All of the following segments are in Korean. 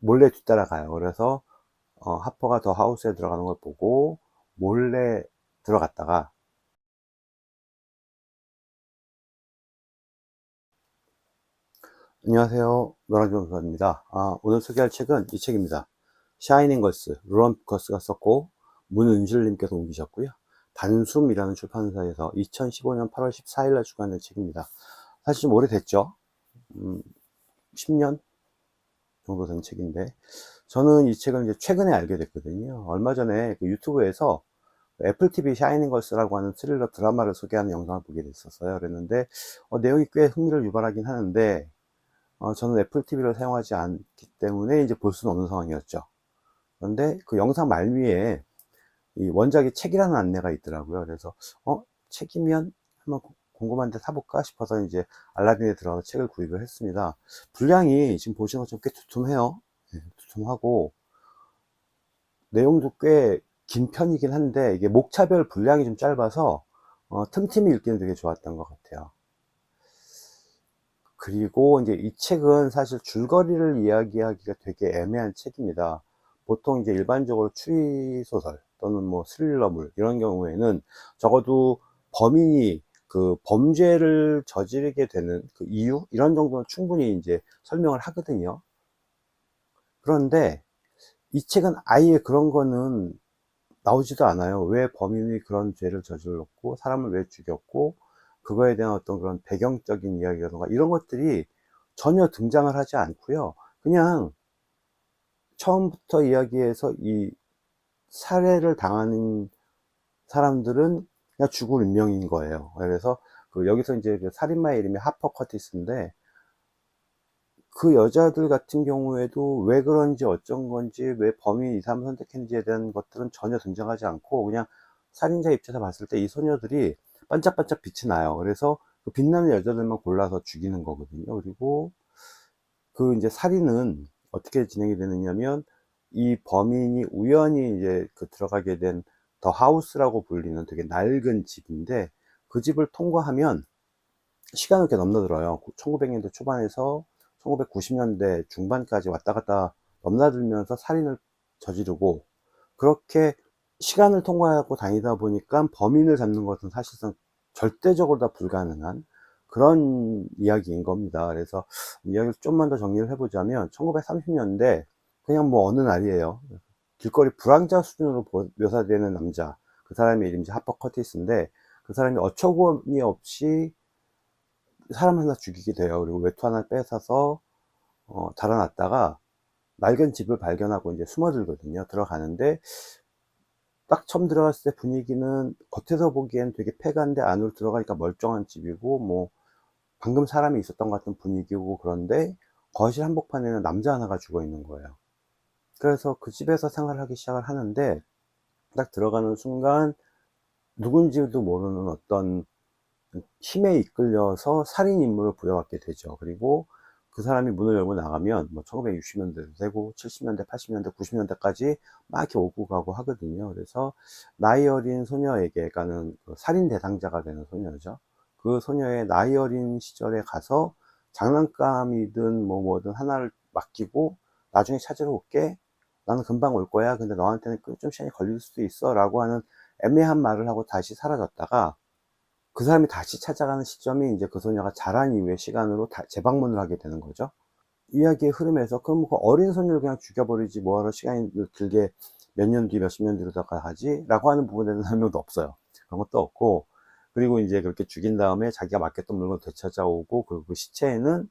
몰래 뒤따라가요. 그래서 하퍼가 더 하우스에 들어가는 걸 보고 몰래 들어갔다가, 안녕하세요, 노랑조 변호사입니다. 오늘 소개할 책은 이 책입니다. 샤이닝 걸스, 루런 부커스가 썼고 문은실님께서 옮기셨고요. 단숨이라는 출판사에서 2015년 8월 14일날 출간된 책입니다. 사실 좀 오래됐죠. 10년 정도 된 책인데, 저는 이 책을 이제 최근에 알게 됐거든요. 얼마 전에 그 유튜브에서 애플 TV 샤이닝 걸스라고 하는 스릴러 드라마를 소개하는 영상을 보게 됐었어요. 그랬는데 내용이 꽤 흥미를 유발하긴 하는데, 저는 애플 TV를 사용하지 않기 때문에 이제 볼 수는 없는 상황이었죠. 그런데 그 영상 말미에 이 원작의 책이라는 안내가 있더라고요. 그래서 책이면 한번 궁금한데 사볼까 싶어서 이제 알라딘에 들어가서 책을 구입을 했습니다. 분량이 지금 보시는 것처럼 꽤 두툼해요. 네, 두툼하고 내용도 꽤 긴 편이긴 한데, 이게 목차별 분량이 좀 짧아서 틈틈이 읽기는 되게 좋았던 것 같아요. 그리고 이제 이 책은 사실 줄거리를 이야기하기가 되게 애매한 책입니다. 보통 이제 일반적으로 추리소설 또는 뭐 스릴러물 이런 경우에는 적어도 범인이 그 범죄를 저지르게 되는 그 이유 이런 정도는 충분히 이제 설명을 하거든요. 그런데 이 책은 아예 그런 거는 나오지도 않아요. 왜 범인이 그런 죄를 저질렀고 사람을 왜 죽였고 그거에 대한 어떤 그런 배경적인 이야기라든가 이런 것들이 전혀 등장을 하지 않고요. 그냥 처음부터 이야기해서 이 살해를 당하는 사람들은 그냥 죽을 운명인 거예요. 그래서 그 여기서 이제 그 살인마의 이름이 하퍼 커티스인데, 그 여자들 같은 경우에도 왜 그런지 어쩐 건지 왜 범인이 이 사람을 선택했는지에 대한 것들은 전혀 등장하지 않고, 그냥 살인자 입장에서 봤을 때 이 소녀들이 반짝반짝 빛이 나요. 그래서 그 빛나는 여자들만 골라서 죽이는 거거든요. 그리고 그 이제 살인은 어떻게 진행이 되느냐면, 이 범인이 우연히 이제 그 들어가게 된 더 하우스라고 불리는 되게 낡은 집인데, 그 집을 통과하면 시간을 이렇게 넘나들어요. 1900년대 초반에서 1990년대 중반까지 왔다 갔다 넘나들면서 살인을 저지르고, 그렇게 시간을 통과하고 다니다 보니까 범인을 잡는 것은 사실상 절대적으로 다 불가능한 그런 이야기인 겁니다. 그래서 이야기를 좀만 더 정리를 해보자면, 1930년대 그냥 뭐 어느 날이에요. 길거리 불황자 수준으로 묘사되는 남자, 그 사람의 이름이 하퍼 커티스인데, 그 사람이 어처구니 없이 사람 하나 죽이게 돼요. 그리고 외투 하나 뺏어서 달아났다가 낡은 집을 발견하고 이제 숨어들거든요. 들어가는데 딱 처음 들어갔을 때 분위기는 겉에서 보기엔 되게 폐가인데, 안으로 들어가니까 멀쩡한 집이고 뭐 방금 사람이 있었던 것 같은 분위기고, 그런데 거실 한복판에는 남자 하나가 죽어 있는 거예요. 그래서 그 집에서 생활을 하기 시작을 하는데, 딱 들어가는 순간 누군지도 모르는 어떤 힘에 이끌려서 살인 인물을 부여받게 되죠. 그리고 그 사람이 문을 열고 나가면 뭐 1960년대도 되고 70년대, 80년대, 90년대까지 막 이렇게 오고 가고 하거든요. 그래서 나이 어린 소녀에게, 가는 그 살인 대상자가 되는 소녀죠. 그 소녀의 나이 어린 시절에 가서 장난감이든 뭐 뭐든 하나를 맡기고, 나중에 찾으러 올게, 나는 금방 올 거야, 근데 너한테는 좀 시간이 걸릴 수도 있어 라고 하는 애매한 말을 하고 다시 사라졌다가, 그 사람이 다시 찾아가는 시점이 이제 그 소녀가 자란 이후의 시간으로 재방문을 하게 되는 거죠. 이야기의 흐름에서 그럼 그 어린 소녀를 그냥 죽여버리지 뭐하러 시간이 길게 몇 년 뒤, 몇십 년 뒤로다가 하지? 라고 하는 부분에 대한 설명도 없어요. 그런 것도 없고, 그리고 이제 그렇게 죽인 다음에 자기가 맡겼던 물건 되찾아오고, 그 시체에는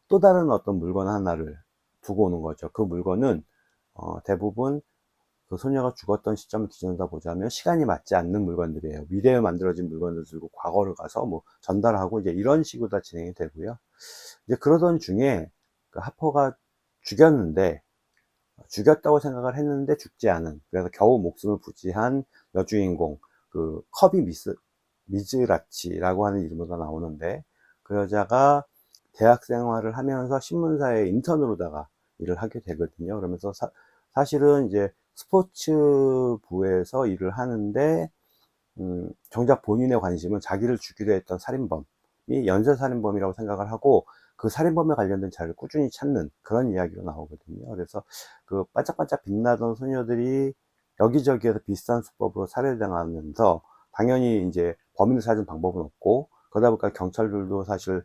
또 다른 어떤 물건 하나를 두고 오는 거죠. 그 물건은 대부분 그 소녀가 죽었던 시점을 기준으로 보자면 시간이 맞지 않는 물건들이에요. 미래에 만들어진 물건을 들고 과거를 가서 뭐 전달하고 이제 이런 식으로 다 진행이 되고요. 이제 그러던 중에 그 하퍼가 죽였는데, 죽였다고 생각을 했는데 죽지 않은, 그래서 겨우 목숨을 부지한 여주인공, 그 커비 미즈라치라고 하는 이름으로 나오는데, 그 여자가 대학 생활을 하면서 신문사의 인턴으로다가 일을 하게 되거든요. 그러면서 사실은 이제 스포츠부에서 일을 하는데, 정작 본인의 관심은 자기를 죽이려 했던 살인범이 연쇄살인범이라고 생각을 하고, 그 살인범에 관련된 자료를 꾸준히 찾는 그런 이야기가 나오거든요. 그래서 그 반짝반짝 빛나던 소녀들이 여기저기에서 비슷한 수법으로 살해당하면서 당연히 이제 범인을 찾은 방법은 없고, 그러다 보니까 경찰들도 사실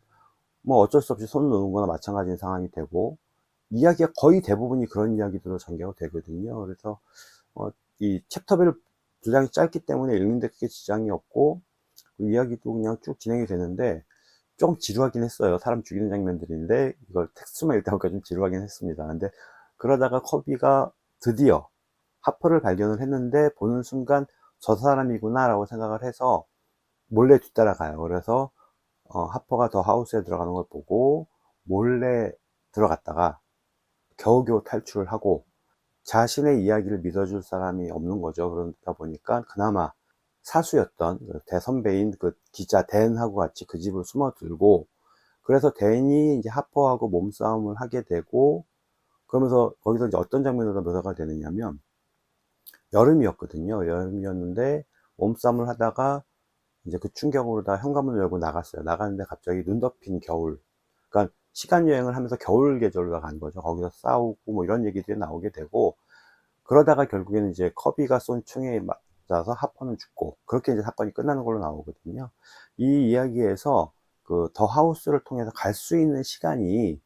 뭐 어쩔 수 없이 손을 놓는 거나 마찬가지인 상황이 되고, 이야기가 거의 대부분이 그런 이야기들로 전개가 되거든요. 그래서 이 챕터별 분량이 짧기 때문에 읽는데 크게 지장이 없고, 그 이야기도 그냥 쭉 진행이 되는데 좀 지루하긴 했어요. 사람 죽이는 장면들인데 이걸 텍스트만 읽다 보니까 좀 지루하긴 했습니다. 근데 그러다가 커비가 드디어 하퍼를 발견을 했는데, 보는 순간 저 사람이구나 라고 생각을 해서 몰래 뒤따라가요. 그래서 하퍼가 더 하우스에 들어가는 걸 보고 몰래 들어갔다가 겨우겨우 탈출을 하고, 자신의 이야기를 믿어줄 사람이 없는 거죠. 그러다 보니까 그나마 사수였던 그 대선배인 그 기자 댄하고 같이 그 집을 숨어들고, 그래서 댄이 이제 하퍼하고 몸싸움을 하게 되고, 그러면서 거기서 이제 어떤 장면으로 묘사가 되느냐면, 여름이었거든요. 여름이었는데 몸싸움을 하다가 이제 그 충격으로 다 현관문을 열고 나갔어요. 나가는데 갑자기 눈 덮인 겨울. 그러니까 시간 여행을 하면서 겨울 계절로 간 거죠. 거기서 싸우고 뭐 이런 얘기들이 나오게 되고, 그러다가 결국에는 이제 커비가 쏜 총에 맞아서 하퍼는 죽고, 그렇게 이제 사건이 끝나는 걸로 나오거든요. 이 이야기에서 그 더 하우스를 통해서 갈 수 있는 시간이,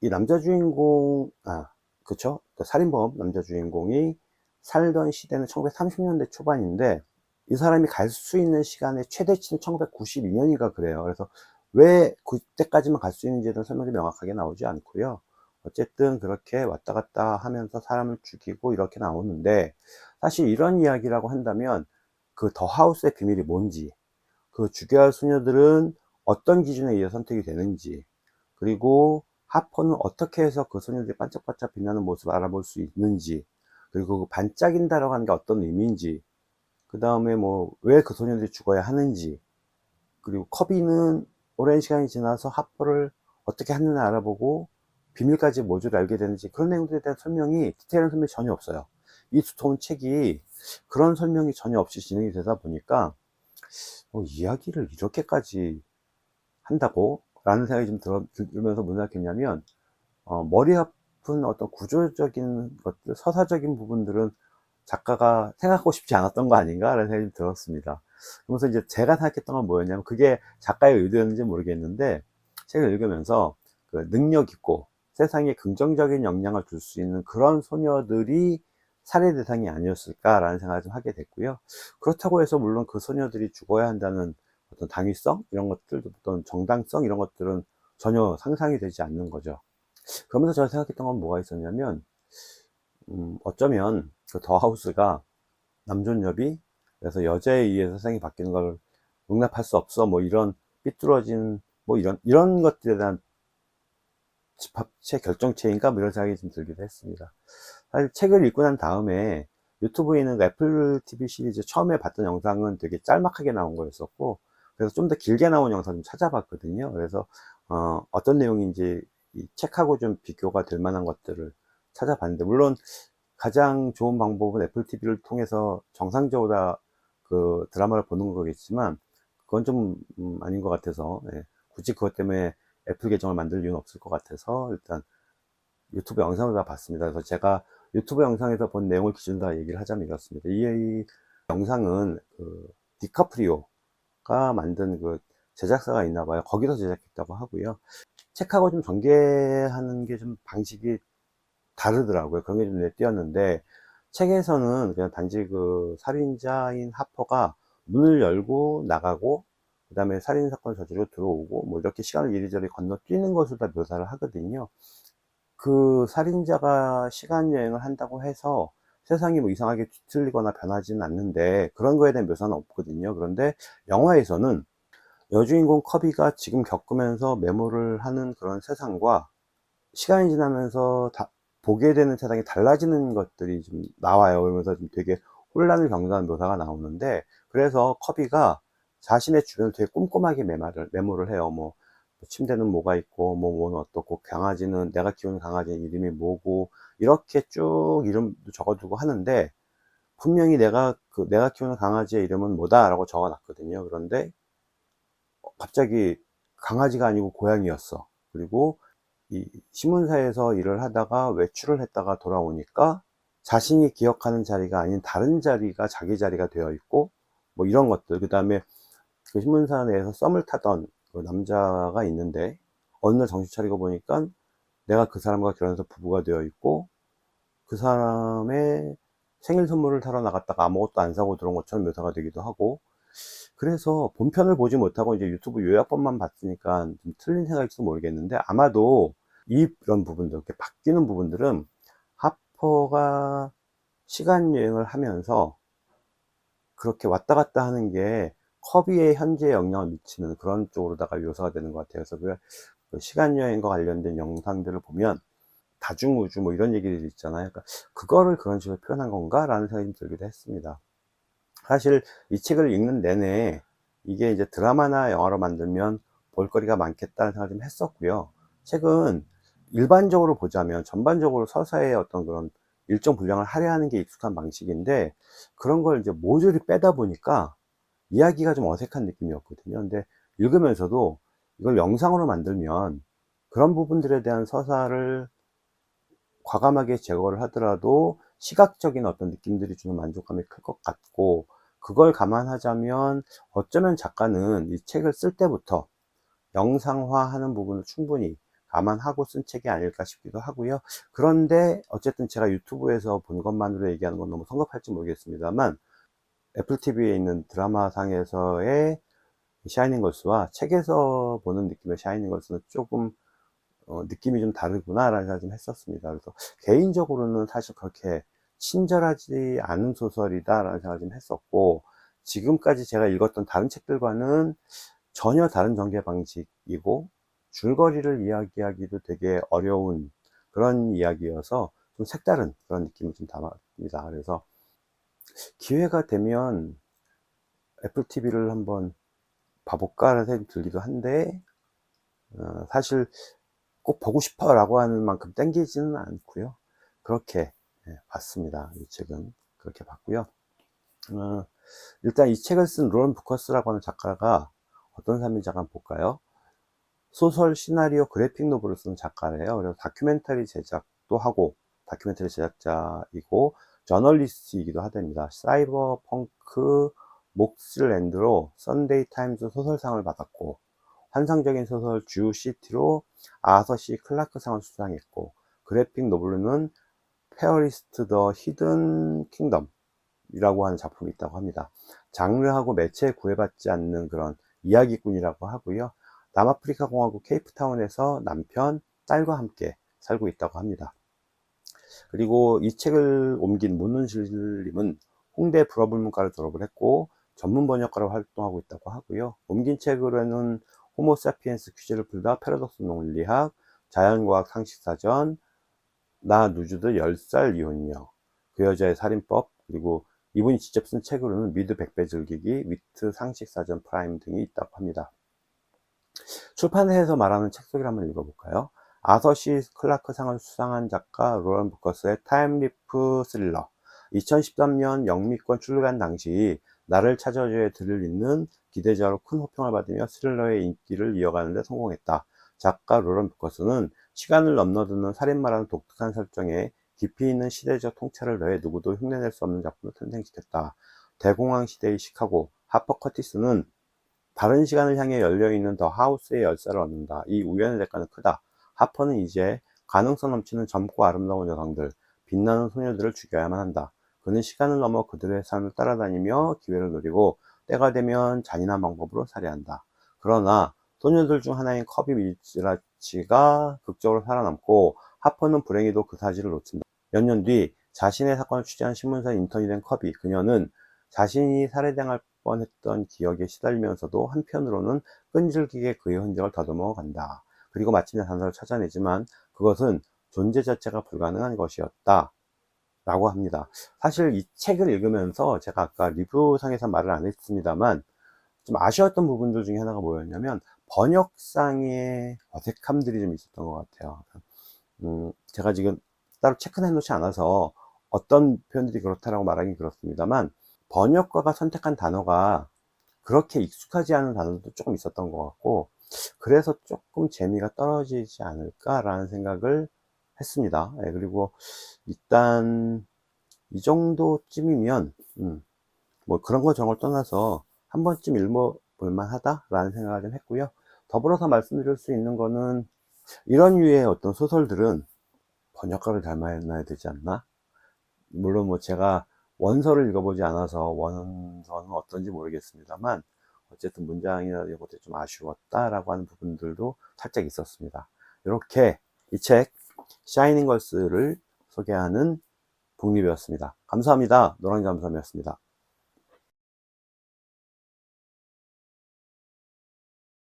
이 남자 주인공, 그쵸? 그 살인범 남자 주인공이 살던 시대는 1930년대 초반인데, 이 사람이 갈 수 있는 시간의 최대치는 1992년인가 그래요. 그래서 왜 그때까지만 갈 수 있는지에 대한 설명이 명확하게 나오지 않고요. 어쨌든 그렇게 왔다 갔다 하면서 사람을 죽이고 이렇게 나오는데, 사실 이런 이야기라고 한다면 그 더 하우스의 비밀이 뭔지, 그 죽여야 할 소녀들은 어떤 기준에 의해 선택이 되는지, 그리고 하퍼는 어떻게 해서 그 소녀들이 반짝반짝 빛나는 모습을 알아볼 수 있는지, 그리고 그 반짝인다라고 하는 게 어떤 의미인지, 그 다음에 뭐 왜 그 소녀들이 죽어야 하는지, 그리고 커비는 오랜 시간이 지나서 하퍼를 어떻게 하느냐 알아보고 비밀까지 모조리 알게 되는지, 그런 내용들에 대한 설명이, 디테일한 설명이 전혀 없어요. 이 두터운 책이 그런 설명이 전혀 없이 진행이 되다 보니까 이야기를 이렇게까지 한다고? 라는 생각이 좀 들면서 무슨 생각했냐면, 머리 아픈 어떤 구조적인 것들, 서사적인 부분들은 작가가 생각하고 싶지 않았던 거 아닌가 라는 생각이 좀 들었습니다. 그러면서 이제 제가 생각했던 건 뭐였냐면, 그게 작가의 의도였는지 모르겠는데, 책을 읽으면서 그 능력 있고 세상에 긍정적인 영향을 줄 수 있는 그런 소녀들이 살해 대상이 아니었을까라는 생각을 좀 하게 됐고요. 그렇다고 해서 물론 그 소녀들이 죽어야 한다는 어떤 당위성 이런 것들, 어떤 정당성 이런 것들은 전혀 상상이 되지 않는 거죠. 그러면서 제가 생각했던 건 뭐가 있었냐면, 어쩌면 그 더 하우스가 남존여비, 그래서 여자에 의해서 세상이 바뀌는 걸 용납할 수 없어, 뭐 이런 삐뚤어진 뭐 이런 것들에 대한 집합체 결정체인가 뭐 이런 생각이 좀 들기도 했습니다. 사실 책을 읽고 난 다음에 유튜브에 있는 그 애플 TV 시리즈 처음에 봤던 영상은 되게 짤막하게 나온 거였었고, 그래서 좀 더 길게 나온 영상 좀 찾아봤거든요. 그래서 어떤 내용인지 이 책하고 좀 비교가 될 만한 것들을 찾아봤는데, 물론 가장 좋은 방법은 애플 TV를 통해서 정상적으로 그 드라마를 보는 거겠지만, 그건 좀 아닌 것 같아서, 굳이 그것 때문에 애플 계정을 만들 이유는 없을 것 같아서 일단 유튜브 영상을 다 봤습니다. 그래서 제가 유튜브 영상에서 본 내용을 기준으로 다 얘기를 하자면 이렇습니다. 이 영상은 그 디카프리오가 만든 그 제작사가 있나 봐요. 거기서 제작했다고 하고요. 책하고 좀 전개하는 게 좀 방식이 다르더라고요. 그런 게 좀 눈에 띄었는데, 책에서는 그냥 단지 그 살인자인 하퍼가 문을 열고 나가고, 그 다음에 살인사건을 저지르고 들어오고, 뭐 이렇게 시간을 이리저리 건너뛰는 것을 다 묘사를 하거든요. 그 살인자가 시간 여행을 한다고 해서 세상이 뭐 이상하게 뒤틀리거나 변하지는 않는데, 그런 거에 대한 묘사는 없거든요. 그런데 영화에서는 여주인공 커비가 지금 겪으면서 메모를 하는 그런 세상과 시간이 지나면서 보게 되는 세상이 달라지는 것들이 좀 나와요. 그러면서 좀 되게 혼란을 겪는 묘사가 나오는데, 그래서 커비가 자신의 주변을 되게 꼼꼼하게 메모를 해요. 뭐 침대는 뭐가 있고, 뭐 뭐는 어떻고, 강아지는, 내가 키우는 강아지 이름이 뭐고, 이렇게 쭉 이름도 적어두고 하는데, 분명히 내가 키우는 강아지의 이름은 뭐다라고 적어놨거든요. 그런데 갑자기 강아지가 아니고 고양이였어. 그리고 이 신문사에서 일을 하다가 외출을 했다가 돌아오니까 자신이 기억하는 자리가 아닌 다른 자리가 자기 자리가 되어 있고, 뭐 이런 것들. 그 다음에 그 신문사 내에서 썸을 타던 그 남자가 있는데 어느 날 정신 차리고 보니까 내가 그 사람과 결혼해서 부부가 되어 있고, 그 사람의 생일 선물을 사러 나갔다가 아무것도 안 사고 들어온 것처럼 묘사가 되기도 하고. 그래서 본편을 보지 못하고 이제 유튜브 요약본만 봤으니까 좀 틀린 생각일지도 모르겠는데, 아마도 이런 부분들, 이렇게 바뀌는 부분들은 하퍼가 시간 여행을 하면서 그렇게 왔다 갔다 하는 게 커비에 현재 영향을 미치는 그런 쪽으로다가 묘사가 되는 것 같아요. 그래서 그 시간 여행과 관련된 영상들을 보면 다중우주 뭐 이런 얘기들이 있잖아요. 그러니까 그거를 그런 식으로 표현한 건가 라는 생각이 좀 들기도 했습니다. 사실 이 책을 읽는 내내 이게 이제 드라마나 영화로 만들면 볼거리가 많겠다는 생각을 좀 했었고요. 책은 일반적으로 보자면 전반적으로 서사의 어떤 그런 일정 분량을 할애하는 게 익숙한 방식인데, 그런 걸 이제 모조리 빼다 보니까 이야기가 좀 어색한 느낌이었거든요. 근데 읽으면서도 이걸 영상으로 만들면 그런 부분들에 대한 서사를 과감하게 제거를 하더라도 시각적인 어떤 느낌들이 주는 만족감이 클 것 같고, 그걸 감안하자면 어쩌면 작가는 이 책을 쓸 때부터 영상화하는 부분을 충분히 감안하고 쓴 책이 아닐까 싶기도 하고요. 그런데 어쨌든 제가 유튜브에서 본 것만으로 얘기하는 건 너무 성급할지 모르겠습니다만, 애플 TV에 있는 드라마상에서의 샤이닝 걸스와 책에서 보는 느낌의 샤이닝 걸스는 조금 느낌이 좀 다르구나 라는 생각을 좀 했었습니다. 그래서 개인적으로는 사실 그렇게 친절하지 않은 소설이다 라는 생각을 좀 했었고, 지금까지 제가 읽었던 다른 책들과는 전혀 다른 전개 방식이고 줄거리를 이야기하기도 되게 어려운 그런 이야기여서 좀 색다른 그런 느낌을 좀 담았습니다. 그래서 기회가 되면 애플 TV를 한번 봐볼까 라는 생각이 들기도 한데, 사실 꼭 보고 싶어 라고 하는 만큼 땡기지는 않고요. 그렇게 봤습니다. 이 책은 그렇게 봤고요. 어, 일단 이 책을 쓴 로런 부커스라고 하는 작가가 어떤 사람인지 잠깐 볼까요? 소설, 시나리오, 그래픽 노블을 쓰는 작가래요. 그래서 다큐멘터리 제작도 하고, 다큐멘터리 제작자이고 저널리스트이기도 하답니다. 사이버 펑크 몫랜드로 선데이 타임즈 소설상을 받았고, 환상적인 소설 주 시티로 아서 시 클라크상을 수상했고, 그래픽 노블로는 페어리스트 더 히든 킹덤이라고 하는 작품이 있다고 합니다. 장르하고 매체에 구애받지 않는 그런 이야기꾼이라고 하고요. 남아프리카 공화국 케이프타운에서 남편, 딸과 함께 살고 있다고 합니다. 그리고 이 책을 옮긴 문은실님은 홍대 불어불문과를 졸업을 했고 전문 번역가로 활동하고 있다고 하고요. 옮긴 책으로는 호모사피엔스 퀴즈를 풀다 패러독스 논리학, 자연과학 상식사전, 나 누주드 10살 이혼녀, 그 여자의 살인법, 그리고 이분이 직접 쓴 책으로는 미드 100배 즐기기, 위트 상식사전 프라임 등이 있다고 합니다. 출판사에서 말하는 책 소개를 한번 읽어볼까요? 아서 시 클라크상을 수상한 작가 로런 부커스의 타임리프 스릴러. 2013년 영미권 출간 당시 나를 찾아줘의 들을 잇는 기대자로 큰 호평을 받으며 스릴러의 인기를 이어가는 데 성공했다. 작가 로런 부커스는 시간을 넘나드는 살인마라는 독특한 설정에 깊이 있는 시대적 통찰을 더해 누구도 흉내낼 수 없는 작품을 탄생시켰다. 대공황 시대의 시카고, 하퍼 커티스는 다른 시간을 향해 열려있는 더 하우스의 열쇠를 얻는다. 이 우연의 대가는 크다. 하퍼는 이제 가능성 넘치는 젊고 아름다운 여성들, 빛나는 소녀들을 죽여야만 한다. 그는 시간을 넘어 그들의 삶을 따라다니며 기회를 노리고 때가 되면 잔인한 방법으로 살해한다. 그러나 소녀들 중 하나인 커비 미즈라치가 극적으로 살아남고 하퍼는 불행히도 그 사실을 놓친다. 몇 년 뒤 자신의 사건을 취재한 신문사 인턴이 된 커비, 그녀는 자신이 살해당할 뻔했던 기억에 시달리면서도 한편으로는 끈질기게 그의 흔적을 더듬어 간다. 그리고 마침내 단서를 찾아내지만 그것은 존재 자체가 불가능한 것이었다 라고 합니다. 사실 이 책을 읽으면서 제가 아까 리뷰상에서 말을 안 했습니다만 좀 아쉬웠던 부분들 중에 하나가 뭐였냐면 번역상의 어색함들이 좀 있었던 것 같아요. 제가 지금 따로 체크해 놓지 않아서 어떤 표현들이 그렇다라고 말하긴 그렇습니다만, 번역가가 선택한 단어가 그렇게 익숙하지 않은 단어도 조금 있었던 것 같고, 그래서 조금 재미가 떨어지지 않을까라는 생각을 했습니다. 예, 그리고 일단 이 정도쯤이면 뭐 그런 거 저런 걸 떠나서 한 번쯤 읽어볼 만하다라는 생각을 좀 했고요. 더불어서 말씀드릴 수 있는 거는 이런 류의 어떤 소설들은 번역가를 닮아야 되지 않나? 물론 뭐 제가 원서를 읽어보지 않아서 원서는 어떤지 모르겠습니다만 어쨌든 문장이나 이런 것들이 좀 아쉬웠다라고 하는 부분들도 살짝 있었습니다. 이렇게 이 책 샤이닝 걸스를 소개하는 북리뷰였습니다. 감사합니다. 노랑잠수함이었습니다.